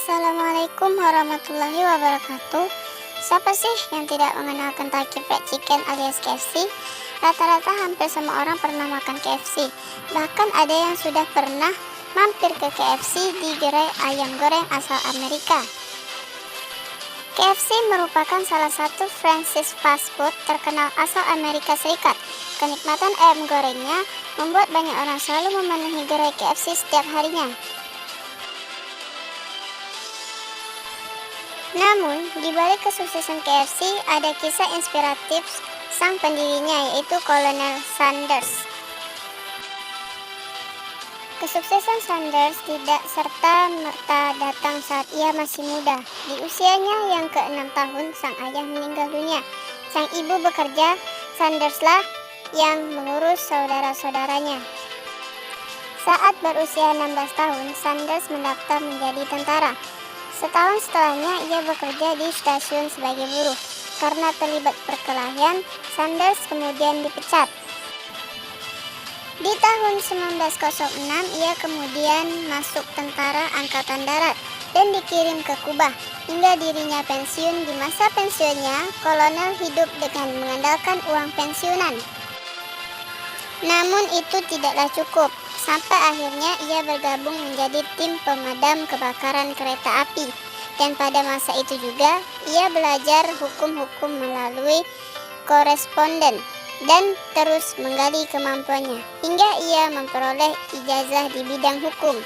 Assalamualaikum warahmatullahi wabarakatuh. Siapa sih yang tidak mengenal Kentucky Fried Chicken alias KFC? Rata-rata hampir semua orang pernah makan KFC. Bahkan ada yang sudah pernah mampir ke KFC di gerai ayam goreng asal Amerika. KFC merupakan salah satu franchise fast food terkenal asal Amerika Serikat. Kenikmatan ayam gorengnya membuat banyak orang selalu memenuhi gerai KFC setiap harinya. Namun, di balik kesuksesan KFC ada kisah inspiratif sang pendirinya, yaitu Kolonel Sanders. Kesuksesan Sanders tidak serta-merta datang saat ia masih muda. Di usianya yang ke-6 tahun, sang ayah meninggal dunia. Sang ibu bekerja, Sanderslah yang mengurus saudara-saudaranya. Saat berusia 16 tahun, Sanders mendaftar menjadi tentara. Setahun setelahnya, ia bekerja di stasiun sebagai buruh. Karena terlibat perkelahian, Sanders kemudian dipecat. Di tahun 1906, ia kemudian masuk tentara Angkatan Darat dan dikirim ke Kuba. Hingga dirinya pensiun. Di masa pensiunnya, kolonel hidup dengan mengandalkan uang pensiunan. Namun itu tidaklah cukup. Sampai akhirnya ia bergabung menjadi tim pemadam kebakaran kereta api. Dan pada masa itu juga, ia belajar hukum-hukum melalui koresponden dan terus menggali kemampuannya, hingga ia memperoleh ijazah di bidang hukum.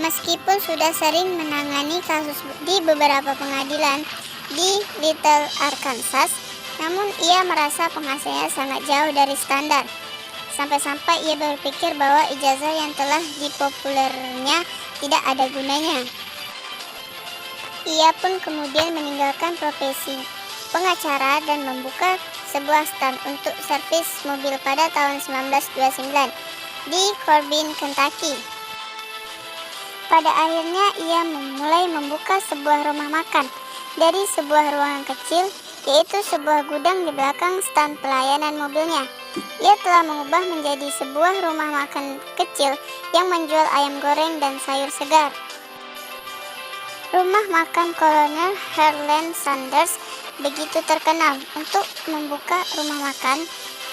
Meskipun sudah sering menangani kasus di beberapa pengadilan di Little Arkansas, namun ia merasa penghasilannya sangat jauh dari standar. Sampai-sampai ia berpikir bahwa ijazah yang telah dipopulernya tidak ada gunanya. Ia pun kemudian meninggalkan profesi pengacara dan membuka sebuah stand untuk servis mobil pada tahun 1929 di Corbin, Kentucky. Pada akhirnya ia mulai membuka sebuah rumah makan dari sebuah ruangan kecil, yaitu sebuah gudang di belakang stand pelayanan mobilnya. Ia telah mengubah menjadi sebuah rumah makan kecil yang menjual ayam goreng dan sayur segar. Rumah makan Kolonel Harlan Sanders begitu terkenal. Untuk membuka rumah makan,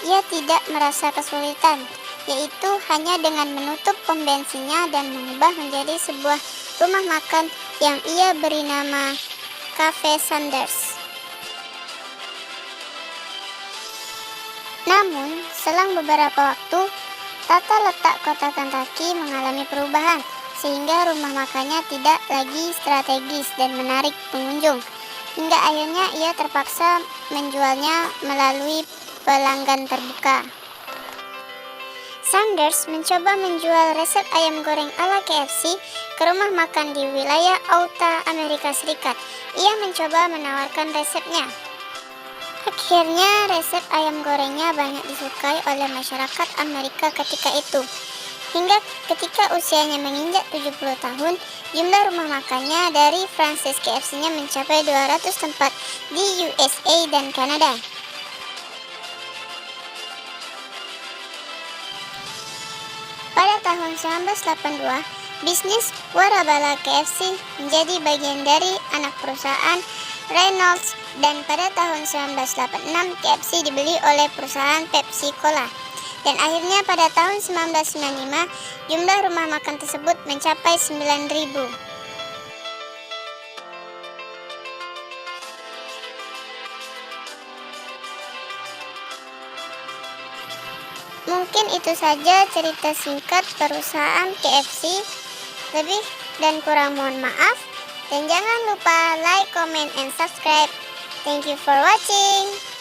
ia tidak merasa kesulitan, yaitu hanya dengan menutup pom bensinnya dan mengubah menjadi sebuah rumah makan yang ia beri nama Cafe Sanders. Namun, selang beberapa waktu, tata letak kota Kentucky mengalami perubahan, sehingga rumah makannya tidak lagi strategis dan menarik pengunjung. Hingga akhirnya ia terpaksa menjualnya melalui pelanggan terbuka. Sanders mencoba menjual resep ayam goreng ala KFC ke rumah makan di wilayah Utah, Amerika Serikat. Ia mencoba menawarkan resepnya. Akhirnya resep ayam gorengnya banyak disukai oleh masyarakat Amerika ketika itu. Hingga ketika usianya menginjak 70 tahun, jumlah rumah makannya dari franchise KFC-nya mencapai 200 tempat di USA dan Kanada. Pada tahun 1982, bisnis warabala KFC menjadi bagian dari anak perusahaan Reynolds, dan pada tahun 1986 KFC dibeli oleh perusahaan Pepsi Cola. Dan akhirnya pada tahun 1995 jumlah rumah makan tersebut mencapai 9.000. Mungkin itu saja cerita singkat perusahaan KFC. Lebih dan kurang mohon maaf. Dan jangan lupa like, comment, and subscribe. Thank you for watching.